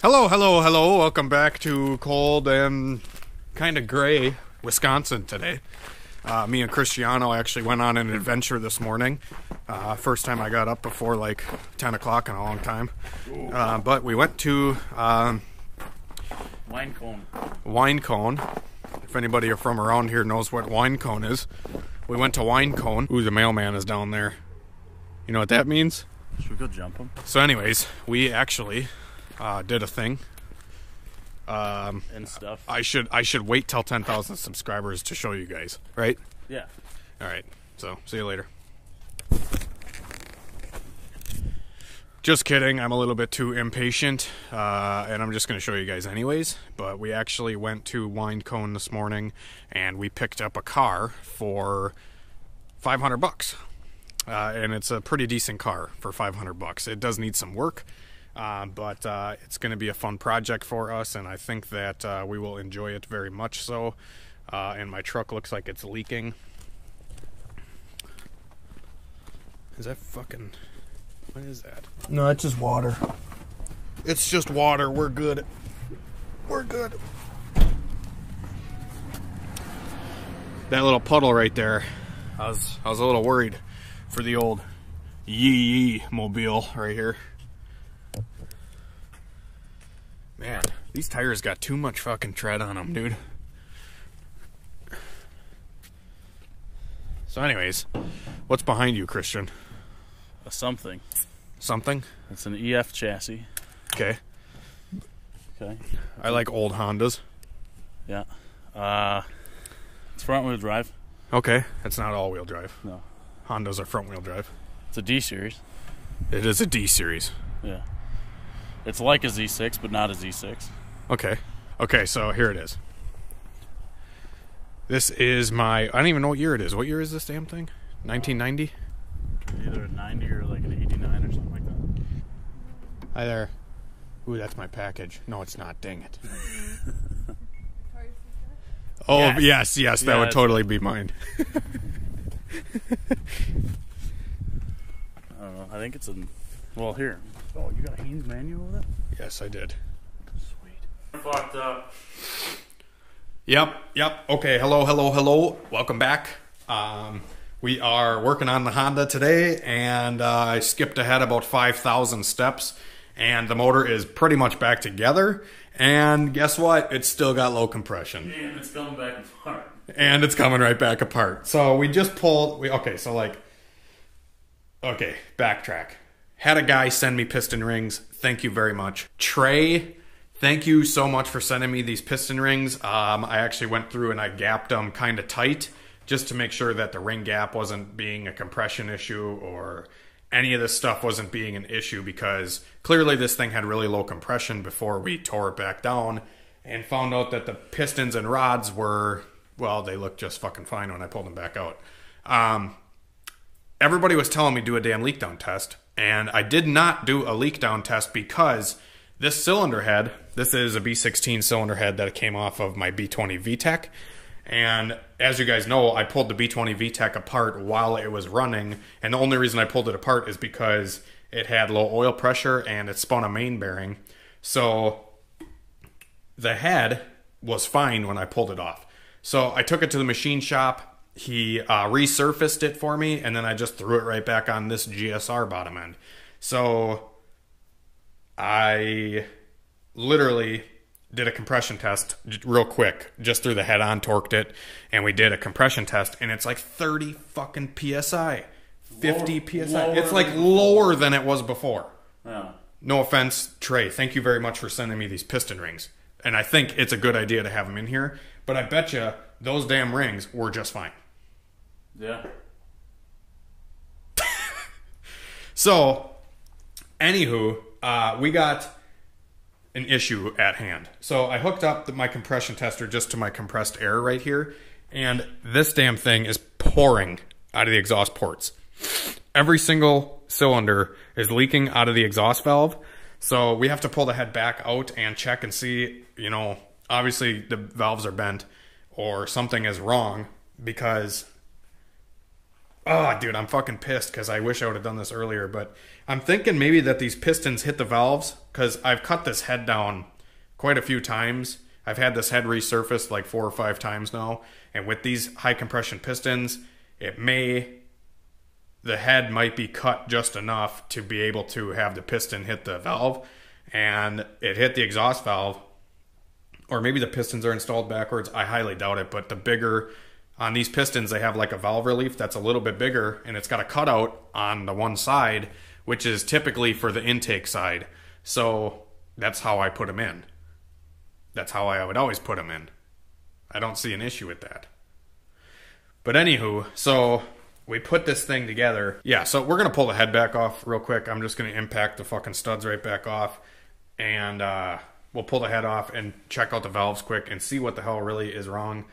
Hello, hello, hello. Welcome back to cold and kind of gray Wisconsin today. Me and Cristiano actually went on an adventure this morning. First time I got up before like 10 o'clock in a long time. But we went to Wine Cone. Wine Cone. If anybody from around here knows what Wine Cone is. We went to Wine Cone. Ooh, the mailman is down there. You know what that means? Should we go jump him? So anyways, we actually did a thing. And stuff. I should wait till 10,000 subscribers to show you guys, right? Yeah. All right. So see you later. Just kidding. I'm a little bit too impatient, and I'm just going to show you guys anyways. But we actually went to Wine Cone this morning, and we picked up a car for $500, and it's a pretty decent car for $500. It does need some work. But it's going to be a fun project for us, and I think that we will enjoy it very much so. And my truck looks like it's leaking. Is that fucking... What is that? No, it's just water. It's just water. We're good. We're good. That little puddle right there, I was a little worried for the old yee mobile right here. Man, these tires got too much fucking tread on them, dude. So anyways, what's behind you, Christian? A something. Something? It's an EF chassis. Okay. Okay. I like old Hondas. Yeah. It's front wheel drive. Okay, it's not all-wheel drive. No. Hondas are front-wheel drive. It's a D series. It is a D series. Yeah. It's like a Z6, but not a Z6. Okay. Okay, so here it is. This is my... I don't even know what year it is. What year is this damn thing? 1990? Either a 90 or like an 89 or something like that. Hi there. Ooh, that's my package. No, it's not. Dang it. Oh, yes, that would totally be mine. I don't know. I think it's a... Well, here. Oh, you got a Haynes manual with it? Yes, I did. Sweet. Fucked up. Yep. Okay, hello. Welcome back. We are working on the Honda today, and I skipped ahead about 5,000 steps, and the motor is pretty much back together, and guess what? It's still got low compression. And it's coming back apart. And it's coming right back apart. So we just pulled... Okay, backtrack. Had a guy send me piston rings. Thank you very much. Trey, thank you so much for sending me these piston rings. I actually went through and I gapped them kind of tight just to make sure that the ring gap wasn't being a compression issue or any of this stuff wasn't being an issue, because clearly this thing had really low compression before we tore it back down and found out that the pistons and rods were, well, they looked just fucking fine when I pulled them back out. Everybody was telling me do a damn leak down test. And I did not do a leak down test because this cylinder head, this is a B16 cylinder head that came off of my B20 VTEC. And as you guys know, I pulled the B20 VTEC apart while it was running. And the only reason I pulled it apart is because it had low oil pressure and it spun a main bearing. So the head was fine when I pulled it off. So I took it to the machine shop. He resurfaced it for me, and then I just threw it right back on this GSR bottom end. So I literally did a compression test real quick, just threw the head on, torqued it, and we did a compression test, and it's like 30 fucking PSI, 50 PSI. It's like lower than it was before. Yeah. No offense, Trey. Thank you very much for sending me these piston rings. And I think it's a good idea to have them in here, but I bet you those damn rings were just fine. Yeah. So, anywho, we got an issue at hand. So I hooked up my compression tester just to my compressed air right here, and this damn thing is pouring out of the exhaust ports. Every single cylinder is leaking out of the exhaust valve, so we have to pull the head back out and check and see, you know, obviously the valves are bent or something is wrong, because Oh, dude, I'm fucking pissed because I wish I would have done this earlier. But I'm thinking maybe that these pistons hit the valves because I've cut this head down quite a few times. I've had this head resurfaced like 4 or 5 times now. And with these high compression pistons, the head might be cut just enough to be able to have the piston hit the valve. And it hit the exhaust valve. Or maybe the pistons are installed backwards. I highly doubt it. But the bigger, on these pistons, they have like a valve relief that's a little bit bigger. And it's got a cutout on the one side, which is typically for the intake side. So that's how I put them in. That's how I would always put them in. I don't see an issue with that. But anywho, so we put this thing together. Yeah, so we're going to pull the head back off real quick. I'm just going to impact the fucking studs right back off. And we'll pull the head off and check out the valves quick and see what the hell really is wrong.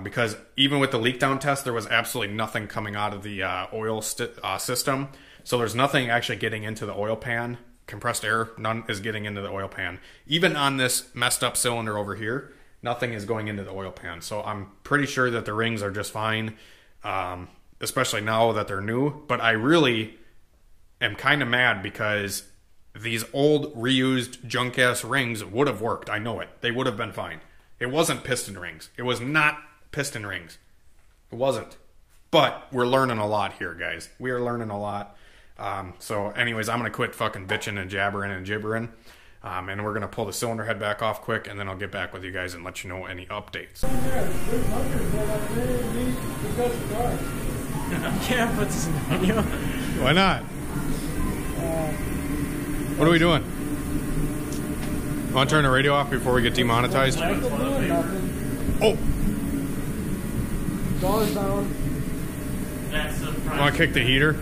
Because even with the leak down test, there was absolutely nothing coming out of the oil system. So there's nothing actually getting into the oil pan. Compressed air, none is getting into the oil pan. Even on this messed up cylinder over here, nothing is going into the oil pan. So I'm pretty sure that the rings are just fine, especially now that they're new. But I really am kind of mad because these old reused junk ass rings would have worked. I know it. They would have been fine. It wasn't piston rings. It was not piston rings. It wasn't. But we're learning a lot here, guys. We are learning a lot. So anyways, I'm going to quit fucking bitching and jabbering and gibbering. And we're going to pull the cylinder head back off quick, and then I'll get back with you guys and let you know any updates. Yeah, put this in the video. Why not? What are we doing? Want to turn the radio off before we get demonetized? Oh! Doors down. That's a Want to kick the heater?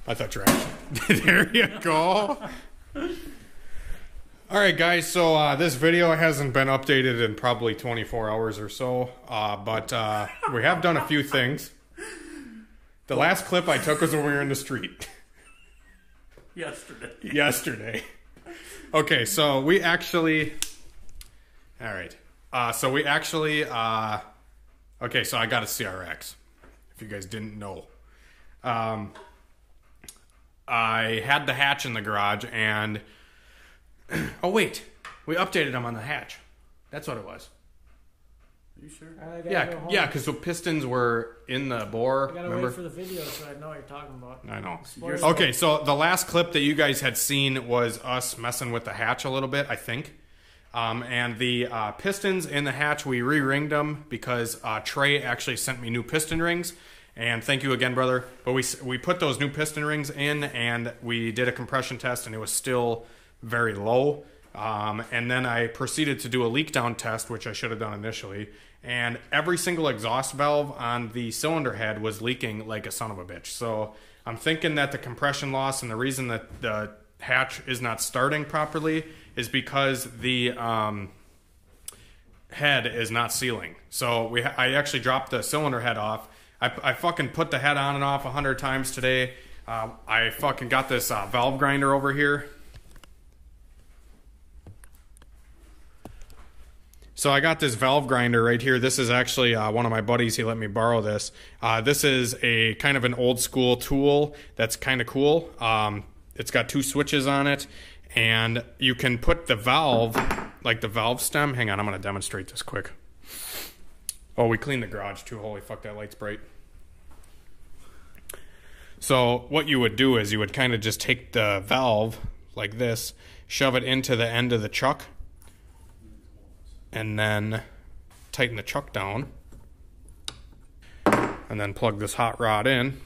I thought you were actually... There you go. Alright guys, so this video hasn't been updated in probably 24 hours or so. But we have done a few things. The last clip I took was when we were in the street. Yesterday. Okay, so we actually... Alright. So we actually... okay, so I got a CRX. If you guys didn't know. I had the hatch in the garage and... Oh, wait. We updated them on the hatch. That's what it was. Are you sure? Yeah, because the pistons were in the bore. I gotta wait for the video so I know what you're talking about. I know. Okay, so the last clip that you guys had seen was us messing with the hatch a little bit, I think. And the pistons in the hatch, we re-ringed them because Trey actually sent me new piston rings. And thank you again, brother. But we put those new piston rings in, and we did a compression test, and it was still very low. And then I proceeded to do a leak down test, which I should have done initially. And every single exhaust valve on the cylinder head was leaking like a son of a bitch. So I'm thinking that the compression loss and the reason that the hatch is not starting properly is because the head is not sealing. So I actually dropped the cylinder head off. I fucking put the head on and off 100 times today. I fucking got this valve grinder over here. So I got this valve grinder right here. This is actually one of my buddies. He let me borrow this. This is a kind of an old school tool that's kind of cool. It's got 2 switches on it. And you can put the valve, like the valve stem. Hang on, I'm going to demonstrate this quick. Oh, we cleaned the garage too. Holy fuck, that light's bright. So what you would do is you would kind of just take the valve like this, shove it into the end of the chuck, and then tighten the chuck down, and then plug this hot rod in.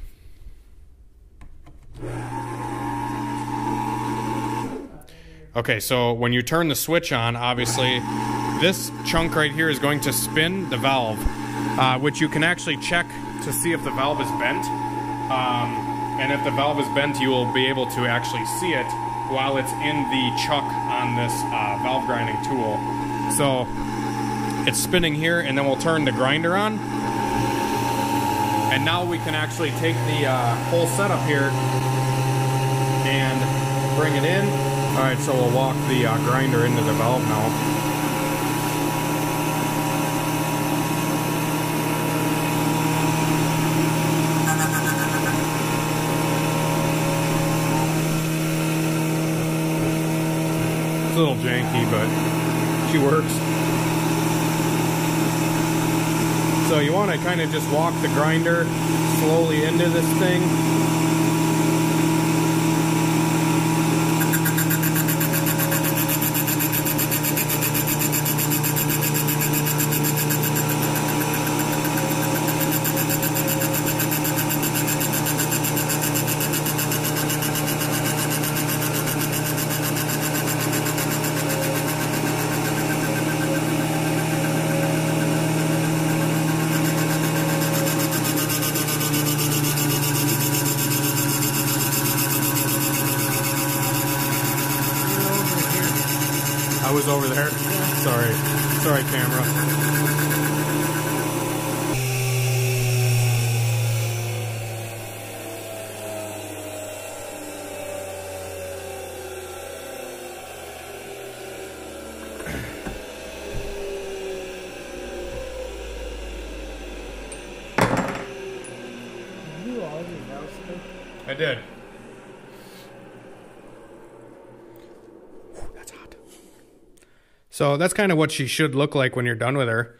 Okay, so when you turn the switch on, obviously this chunk right here is going to spin the valve, which you can actually check to see if the valve is bent. And if the valve is bent, you will be able to actually see it while it's in the chuck on this valve grinding tool. So it's spinning here, and then we'll turn the grinder on. And now we can actually take the whole setup here and bring it in. Alright, so we'll walk the grinder into the valve now. little janky, but she works. So you want to kind of just walk the grinder slowly into this thing. I was over there. Sorry, camera. You all your valves today? I did. That's hot. So that's kind of what she should look like when you're done with her.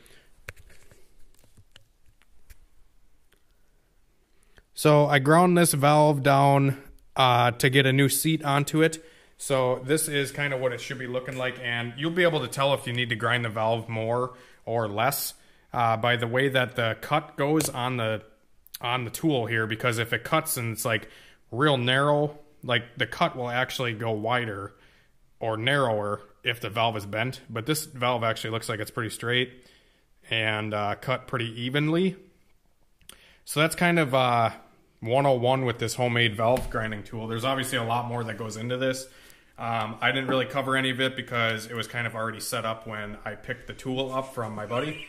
So I ground this valve down to get a new seat onto it. So this is kind of what it should be looking like, and you'll be able to tell if you need to grind the valve more or less by the way that the cut goes on the tool here, because if it cuts and it's like real narrow, like the cut will actually go wider or narrower if the valve is bent. But this valve actually looks like it's pretty straight and cut pretty evenly. So that's kind of 101 with this homemade valve grinding tool. There's obviously a lot more that goes into this. I didn't really cover any of it because it was kind of already set up when I picked the tool up from my buddy.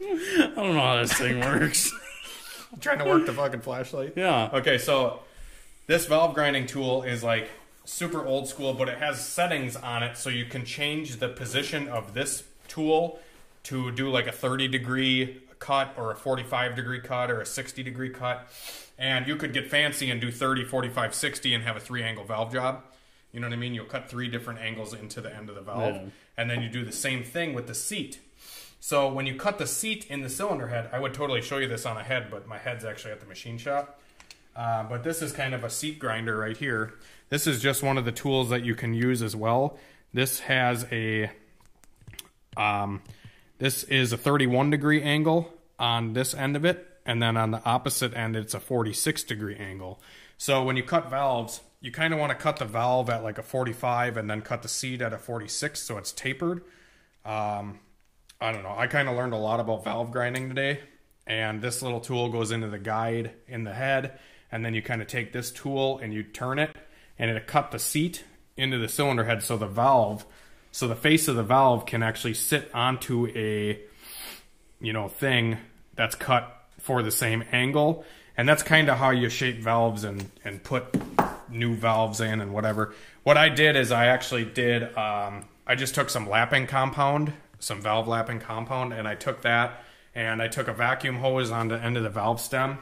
I don't know how this thing works. I'm trying to work the fucking flashlight. Yeah. Okay, so this valve grinding tool is like super old school, but it has settings on it so you can change the position of this tool to do like a 30-degree cut or a 45-degree cut or a 60-degree cut. And you could get fancy and do 30, 45, 60 and have a 3-angle valve job. You know what I mean? You'll cut 3 different angles into the end of the valve. Yeah. And then you do the same thing with the seat. So when you cut the seat in the cylinder head, I would totally show you this on a head, but my head's actually at the machine shop. But this is kind of a seat grinder right here. This is just one of the tools that you can use as well. This has a, this is a 31-degree angle on this end of it. And then on the opposite end, it's a 46-degree angle. So when you cut valves, you kind of want to cut the valve at like a 45 and then cut the seat at a 46 so it's tapered. I don't know. I kind of learned a lot about valve grinding today. And this little tool goes into the guide in the head. And then you kind of take this tool and you turn it. And it'll cut the seat into the cylinder head so the valve, so the face of the valve can actually sit onto a, you know, thing that's cut for the same angle. And that's kind of how you shape valves and put new valves in and whatever. What I did is I actually did, I just took some lapping compound, some valve lapping compound, and I took that and I took a vacuum hose on the end of the valve stem,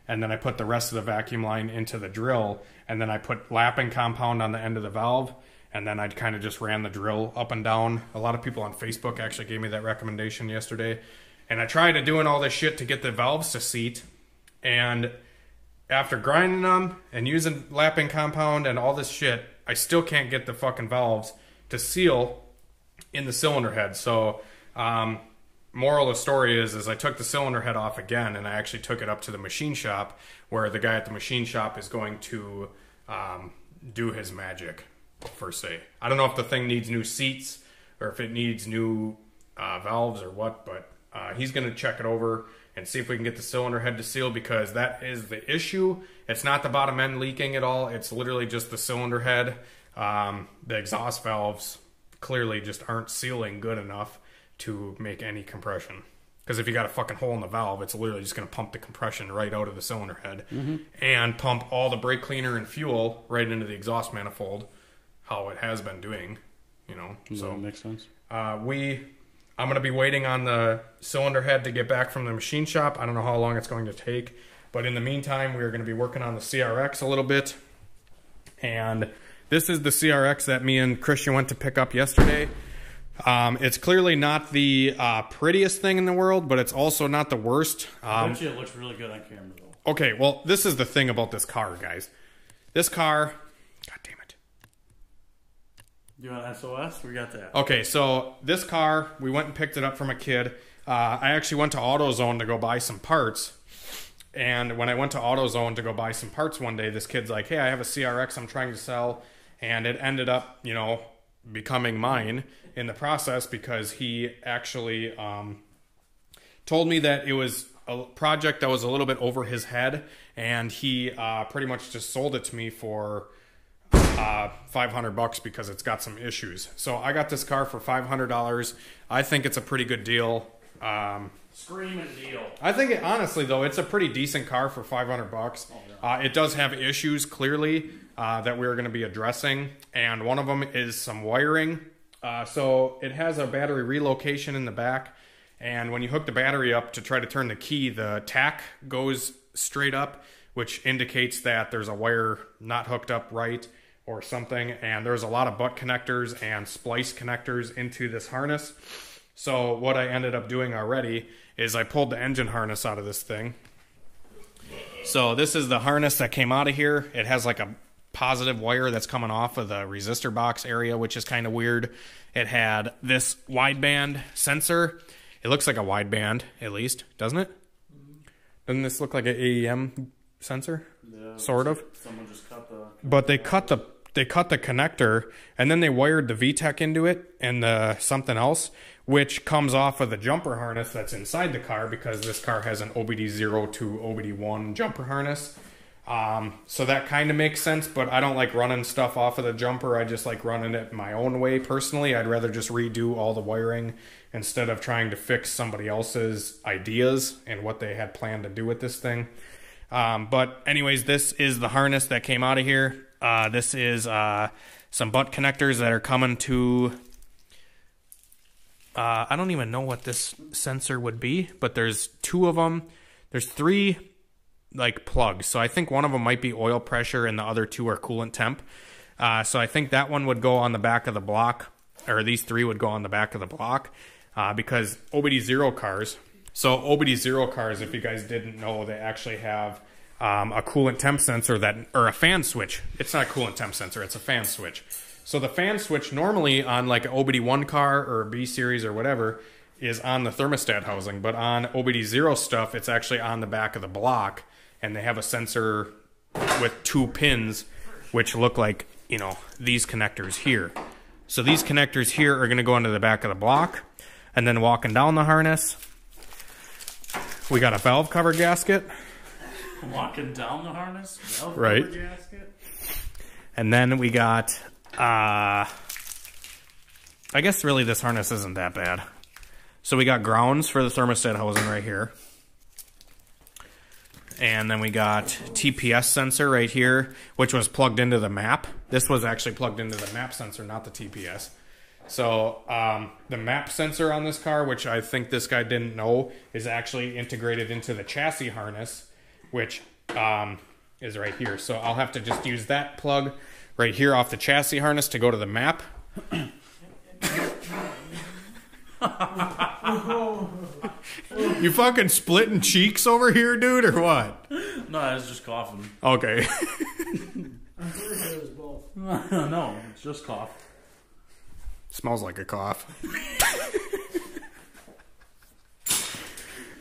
and then I put the rest of the vacuum line into the drill, and then I put lapping compound on the end of the valve, and then I kind of just ran the drill up and down. A lot of people on Facebook actually gave me that recommendation yesterday. And I tried doing all this shit to get the valves to seat, and after grinding them and using lapping compound and all this shit, I still can't get the fucking valves to seal in the cylinder head. So, moral of the story is I took the cylinder head off again, and I actually took it up to the machine shop where the guy at the machine shop is going to do his magic, per se. I don't know if the thing needs new seats or if it needs new valves or what, but he's going to check it over and see if we can get the cylinder head to seal, because that is the issue. It's not the bottom end leaking at all. It's literally just the cylinder head. The exhaust valves clearly just aren't sealing good enough to make any compression. Because if you got a fucking hole in the valve, it's literally just going to pump the compression right out of the cylinder head and pump all the brake cleaner and fuel right into the exhaust manifold, how it has been doing, you know. So that makes sense. I'm going to be waiting on the cylinder head to get back from the machine shop. I don't know how long it's going to take. But in the meantime, we're going to be working on the CRX a little bit. And this is the CRX that me and Christian went to pick up yesterday. It's clearly not the prettiest thing in the world, but it's also not the worst. I bet you it looks really good on camera, though. Okay, well, this is the thing about this car, guys. This car... God damn it. You want SOS? We got that. Okay, so this car, we went and picked it up from a kid. I actually went to AutoZone to go buy some parts. And when I went to AutoZone to go buy some parts one day, this kid's like, hey, I have a CRX I'm trying to sell. And it ended up, you know, becoming mine in the process because he actually told me that it was a project that was a little bit over his head. And he pretty much just sold it to me for $500 because it's got some issues. So I got this car for $500. I think it's a pretty good deal. Screaming deal. I think it, honestly though, it's a pretty decent car for $500. Oh, yeah. It does have issues clearly that we're going to be addressing, and one of them is some wiring. So it has a battery relocation in the back, and when you hook the battery up to try to turn the key, the tack goes straight up, which indicates that there's a wire not hooked up right or something. And there's a lot of butt connectors and splice connectors into this harness. So what I ended up doing already is I pulled the engine harness out of this thing. So this is the harness that came out of here. It has like a positive wire that's coming off of the resistor box area, which is kind of weird. It had this wideband sensor. It looks like a wideband, at least, doesn't it? Doesn't this look like an AEM sensor? Yeah, sort of. Someone just cut the... But they cut the connector, and then they wired the VTEC into it and something else, which comes off of the jumper harness that's inside the car, because this car has an OBD0 to OBD1 jumper harness. So that kind of makes sense, but I don't like running stuff off of the jumper. I just like running it my own way personally. I'd rather just redo all the wiring instead of trying to fix somebody else's ideas and what they had planned to do with this thing. But anyways, this is the harness that came out of here. This is some butt connectors that are coming to... I don't even know what this sensor would be, but there's two of them. There's three like plugs. So I think one of them might be oil pressure and the other two are coolant temp. So I think that one would go on the back of the block, or these three would go on the back of the block, because OBD0 cars. So OBD0 cars, if you guys didn't know, they actually have a coolant temp sensor or a fan switch. It's not a coolant temp sensor, it's a fan switch. So the fan switch normally on like an OBD1 car or a B series or whatever is on the thermostat housing, but on OBD0 stuff, it's actually on the back of the block, and they have a sensor with two pins, which look like, you know, these connectors here. So these connectors here are going to go into the back of the block, and then walking down the harness, we got a valve cover gasket. Walking down the harness? Valve right. Cover gasket? And then we got... I guess really this harness isn't that bad. So we got grounds for the thermostat housing right here. And then we got TPS sensor right here, which was plugged into the map. This was actually plugged into the map sensor, not the TPS. So the map sensor on this car, which I think this guy didn't know, is actually integrated into the chassis harness, which is right here. So I'll have to just use that plug right here off the chassis harness to go to the map. You fucking splitting cheeks over here, dude, or what? No, I was just coughing. Okay. I'm pretty sure it was both. No, it's just cough. Smells like a cough.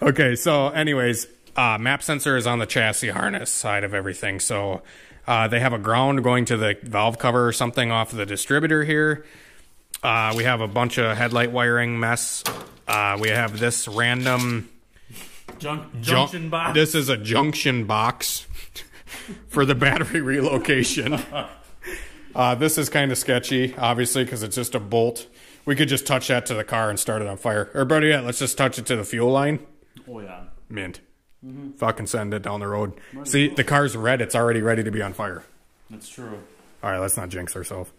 Okay, so anyways, map sensor is on the chassis harness side of everything. So they have a ground going to the valve cover or something off of the distributor here. We have a bunch of headlight wiring mess. We have this random junction box. This is a junction box for the battery relocation. This is kind of sketchy, obviously, because it's just a bolt. We could just touch that to the car and start it on fire. Or better yet, let's just touch it to the fuel line. Oh, yeah. Mint. Fucking send it down the road. See, the car's red. It's already ready to be on fire. That's true. All right, let's not jinx ourselves.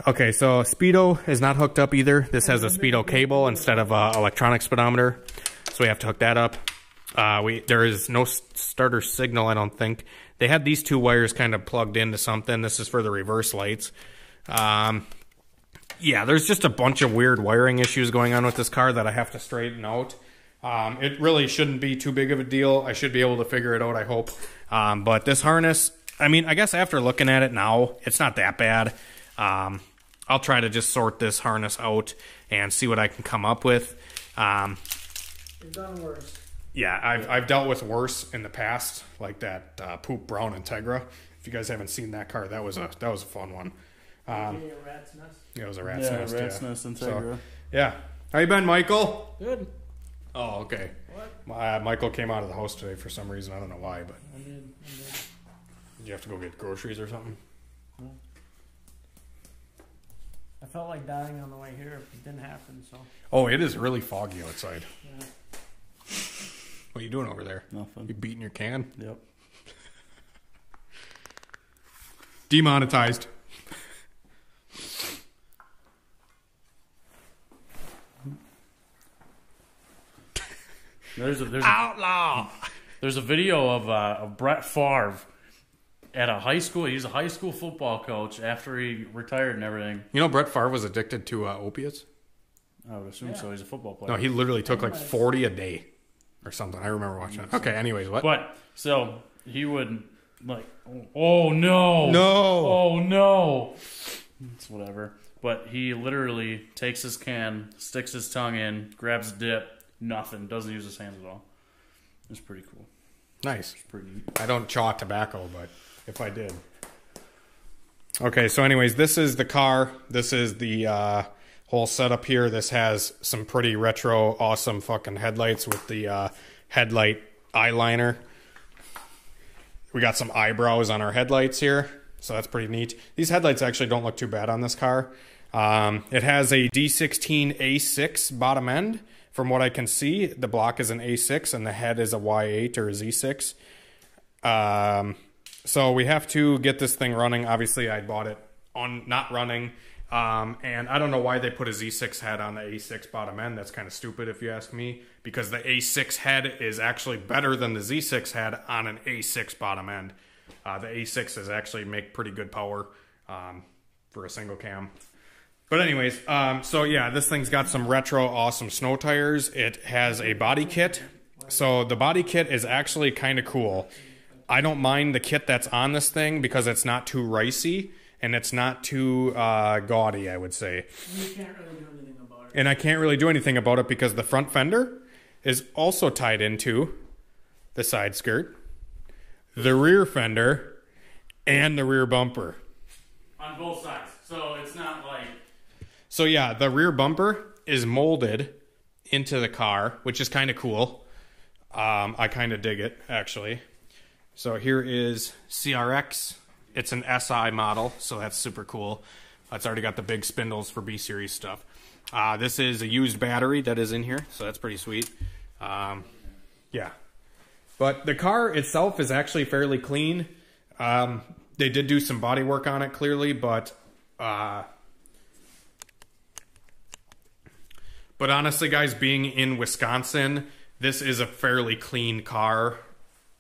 Okay, so speedo is not hooked up either. This has a speedo cable instead of electronic speedometer, so we have to hook that up. There is no starter signal, I don't think. They had these two wires kind of plugged into something. This is for the reverse lights. Yeah, there's just a bunch of weird wiring issues going on with this car that I have to straighten out. It really shouldn't be too big of a deal. I should be able to figure it out, I hope. But this harness, I mean, I guess after looking at it now, it's not that bad. I'll try to just sort this harness out and see what I can come up with. You've done worse. Yeah, I've dealt with worse in the past, like that poop brown Integra. If you guys haven't seen that car, that was a fun one. A rat's nest. Yeah, it was a rat's nest. Rat's nest Integra. So, yeah. How you been, Michael? Good. Oh, okay. What? Michael came out of the house today for some reason. I don't know why, but I did. did you have to go get groceries or something? No. I felt like dying on the way here if it didn't happen, so. Oh, it is really foggy outside. Yeah. What are you doing over there? Nothing. You beating your can? Yep. Demonetized. There's Outlaw. There's a video of Brett Favre at a high school. He's a high school football coach after he retired and everything. You know, Brett Favre was addicted to opiates. I would assume so. He's a football player. No, he literally took like 40 a day or something. I remember watching it. Okay, anyways, what? But so he would like, oh no, No. oh no, it's whatever. But he literally takes his can, sticks his tongue in, grabs a dip, nothing. Doesn't use his hands at all. It's pretty cool. Nice. It's pretty neat. I don't chaw tobacco, but if I did. Okay, so anyways, this is the car. This is the whole setup here. This has some pretty retro, awesome fucking headlights with the headlight eyeliner. We got some eyebrows on our headlights here, so that's pretty neat. These headlights actually don't look too bad on this car. It has a D16 A6 bottom end. From what I can see, the block is an A6 and the head is a Y8 or a Z6. So we have to get this thing running. Obviously, I bought it on not running. And I don't know why they put a Z6 head on the A6 bottom end. That's kind of stupid if you ask me, because the A6 head is actually better than the Z6 head on an A6 bottom end. The A6s actually make pretty good power for a single cam. But anyways, so yeah, this thing's got some retro awesome snow tires. It has a body kit. So the body kit is actually kind of cool. I don't mind the kit that's on this thing because it's not too ricey and it's not too gaudy, I would say. You can't really do anything about it. And I can't really do anything about it because the front fender is also tied into the side skirt, the rear fender, and the rear bumper. On both sides. So it's not like... So yeah, the rear bumper is molded into the car, which is kind of cool. I kind of dig it, actually. So here is CRX. It's an SI model, so that's super cool. It's already got the big spindles for B-Series stuff. This is a used battery that is in here, so that's pretty sweet. Yeah. But the car itself is actually fairly clean. They did do some body work on it, clearly, but honestly, guys, being in Wisconsin, this is a fairly clean car,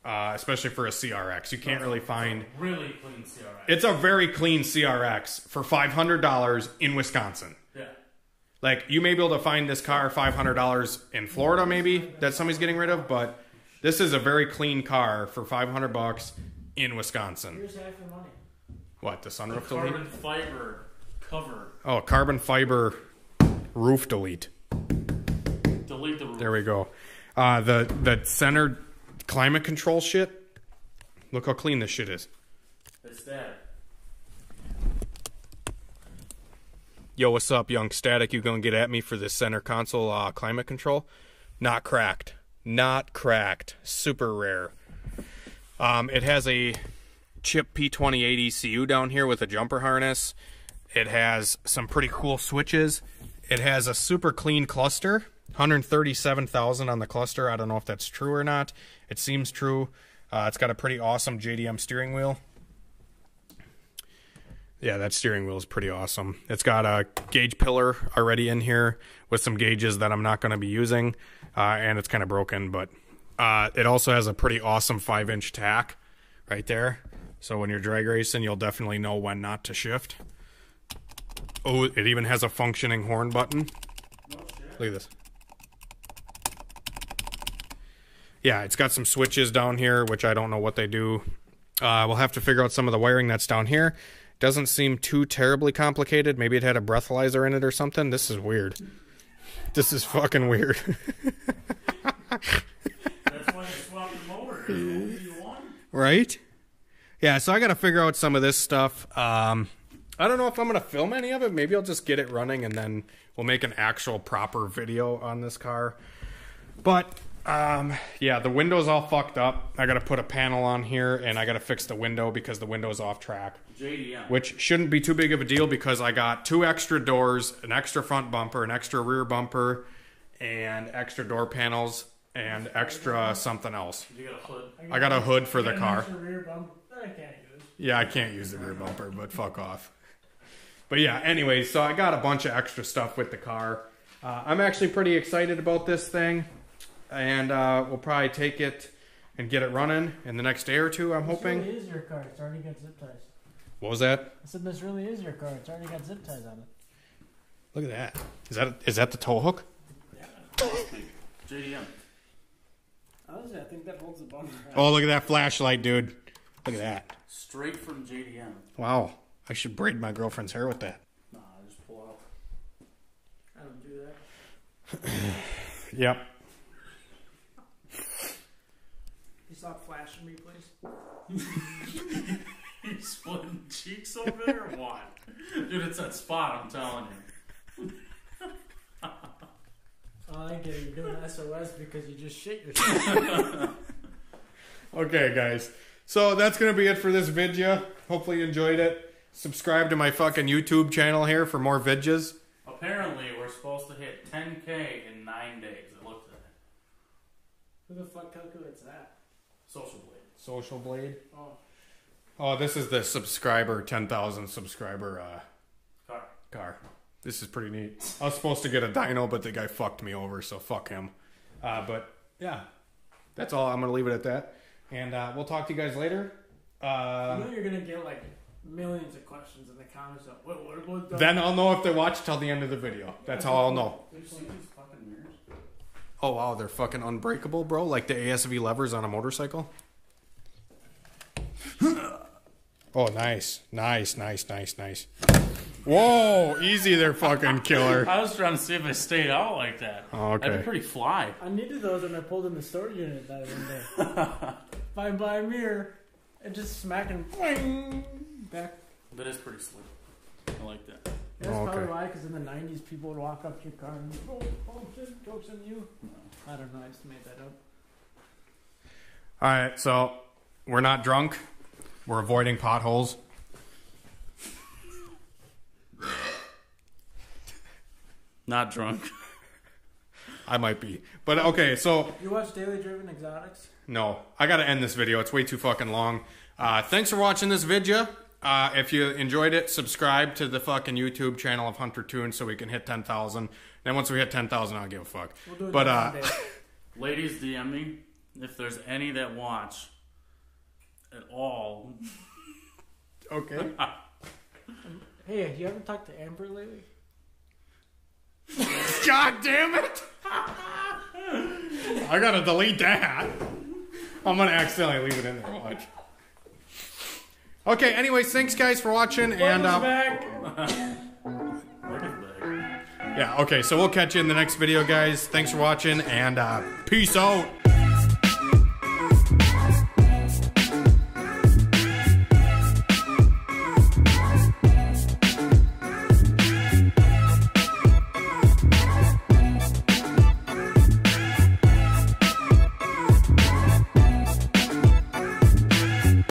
especially for a CRX. You can't really find... Really clean CRX. It's a very clean CRX for $500 in Wisconsin. Yeah. Like, you may be able to find this car $500 in Florida, maybe, that somebody's getting rid of, but this is a very clean car for $500 in Wisconsin. Here's half your money. What, the sunroof Carbon delete? fiber cover. Oh, carbon fiber roof delete. Delete the roof. There we go. The center climate control shit. Look how clean this shit is. It's that. Yo, what's up, young static? You gonna get at me for this center console climate control? Not cracked. Not cracked. Super rare. It has a chip P28 ECU down here with a jumper harness. It has some pretty cool switches. It has a super clean cluster. 137,000 on the cluster. I don't know if that's true or not. It seems true. It's got a pretty awesome JDM steering wheel. Yeah, that steering wheel is pretty awesome. It's got a gauge pillar already in here with some gauges that I'm not going to be using. And it's kind of broken, but It also has a pretty awesome 5-inch tack right there. So when you're drag racing, you'll definitely know when not to shift. Oh, it even has a functioning horn button. Look at this. Yeah, it's got some switches down here, which I don't know what they do. We'll have to figure out some of the wiring that's down here. Doesn't seem too terribly complicated. Maybe it had a breathalyzer in it or something. This is weird. This is fucking weird. That's why you swapped them over. You want. Right? Yeah, so I got to figure out some of this stuff. I don't know if I'm going to film any of it. Maybe I'll just get it running and then we'll make an actual proper video on this car. But, yeah, the window's all fucked up. I got to put a panel on here and I got to fix the window because the window's off track. JDM. Which shouldn't be too big of a deal because I got 2 extra doors, an extra front bumper, an extra rear bumper, and extra door panels, and extra something else. You got a hood. I got a hood for the car. Extra rear bumper that I can't use. Yeah, I can't use the rear bumper, but fuck off. But yeah, anyways, so I got a bunch of extra stuff with the car. I'm actually pretty excited about this thing, and we'll probably take it and get it running in the next day or two, I'm hoping. This really is your car. It's already got zip ties. What was that? I said this really is your car. It's already got zip ties on it. Look at that. Is that the tow hook? JDM. Honestly, I think that holds the bumper. Oh, look at that flashlight, dude. Look at that. Straight from JDM. Wow. I should braid my girlfriend's hair with that. Nah, just pull out. I don't do that. Yep. You stop flashing me, please. You splitting cheeks over there or what? Dude, it's that spot, I'm telling you. Oh, I get it. You're doing SOS because you just shit yourself. Okay, guys. So that's going to be it for this video. Hopefully you enjoyed it. Subscribe to my fucking YouTube channel here for more videos. Apparently, we're supposed to hit 10K in 9 days. It looked at it. Who the fuck calculates that? Social Blade. Social Blade. Oh. Oh, this is the subscriber, 10,000 subscriber car. This is pretty neat. I was supposed to get a dyno, but the guy fucked me over, so fuck him. But yeah, that's all. I'm going to leave it at that. And we'll talk to you guys later. You know you're going to get like millions of questions in the comments. Of, what about that? Then I'll know if they watch till the end of the video. That's how I'll know. Did you see these fucking mirrors? Oh, wow, they're fucking unbreakable, bro. Like the ASV levers on a motorcycle. Oh, nice. Nice. Whoa, easy there, fucking killer. I was trying to see if it stayed out like that. Oh, okay. That'd be pretty fly. I needed those when I pulled in the storage unit that one day. by a mirror and just smacking boing, back. That is pretty slick. I like that. That's Oh, okay. probably why, because in the 90s people would walk up to your car and oh shit, jokes on you. I don't know, I just made that up. Alright, so we're not drunk. We're avoiding potholes. Not drunk. I might be. But okay, so You watch Daily Driven Exotics? no. I gotta end this video. It's way too fucking long. Thanks for watching this video. If you enjoyed it, subscribe to the fucking YouTube channel of Hunter Toon so we can hit 10,000. Then once we hit 10,000, I'll give a fuck. We'll do it But next day. Ladies, DM me if there's any that watch at all. okay. Hey, you haven't talked to Amber lately? God damn it! I gotta delete that. I'm gonna accidentally leave it in there. Watch. Okay, anyways, thanks guys for watching, and back. yeah, okay, so we'll catch you in the next video, guys. Thanks for watching, and peace out.